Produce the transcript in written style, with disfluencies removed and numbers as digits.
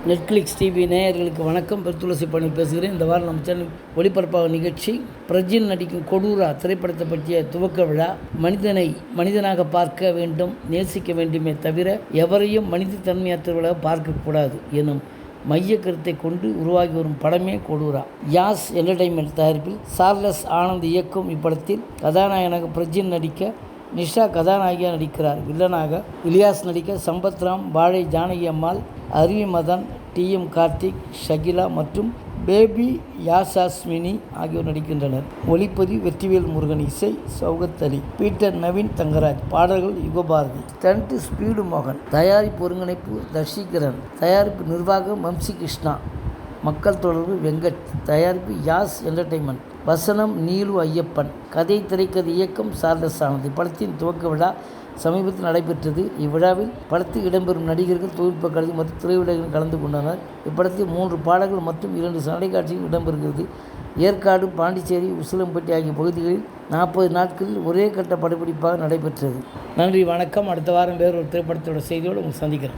Netflix TV நேயர்களுக்கு வணக்கம். பெருத்துளசி பண்ணி பேசுகிறேன். இந்த வாரம் நம்ம சேனல் ஒளிபரப்பாக நிகழ்ச்சி பிரஜின் நடிக்கும் கொடூரா திரைப்படத்தை பற்றிய துவக்க விழா. மனிதனை மனிதனாக பார்க்க வேண்டும், நேசிக்க வேண்டுமே தவிர எவரையும் மனித தன்மையற்றவர்களாக பார்க்கக்கூடாது எனும் மைய கருத்தை கொண்டு உருவாகி வரும் படமே கொடூரா. யாஸ் என்டர்டைன்மெண்ட் தயாரிப்பில் சார்லஸ் ஆனந்த் இயக்கும் இப்படத்தில் கதாநாயகனாக பிரஜின் நடிக்க, நிஷா கதாநாயகியாக நடிக்கிறார். வில்லனாக இலியாஸ் நடிக்க, சம்பத்ராம், வாழை ஜானகி அம்மாள், அருவி மதன், TM கார்த்திக், ஷகிலா மற்றும் பேபி யாசாஸ்மினி ஆகியோர் நடிக்கின்றனர். ஒளிப்பதிவு வெற்றிவேல் முருகன், இசை சௌகத் அலி, பீட்டர் நவீன் தங்கராஜ், பாடல்கள் யுகபாரதி, ஸ்டண்ட் ஸ்பீடு மோகன், தயாரிப்பு ஒருங்கிணைப்பு தர்ஷிகரன், தயாரிப்பு நிர்வாகம் வம்சி கிருஷ்ணா, மக்கள் தொடர்பு வெங்கட், தயாரிப்பு யாஸ் என்டர்டைன்மெண்ட், வசனம் நீலு ஐயப்பன், கதை திரைக்கதை இயக்கம் சார்லஸ் ஆனந்த். இப்படத்தின் துவக்க விழா சமீபத்தில் நடைபெற்றது. இவ்விழாவில் படத்தில் இடம்பெறும் நடிகர்கள், தொழில்நுட்ப கலை மற்றும் திரையுலகில் கலந்து கொண்டனர். இப்படத்தில் 3 பாடல்கள் மற்றும் 2 சண்டை காட்சிகள் இடம்பெறுகிறது. ஏற்காடு, பாண்டிச்சேரி, உசிலம்பட்டி ஆகிய பகுதிகளில் 40 நாட்களில் ஒரே கட்ட படப்பிடிப்பாக நடைபெற்றது. நன்றி, வணக்கம். அடுத்த வாரம் வேறொரு திரைப்படத்தோட செய்தியோடு உங்களை சந்திக்கிறேன்.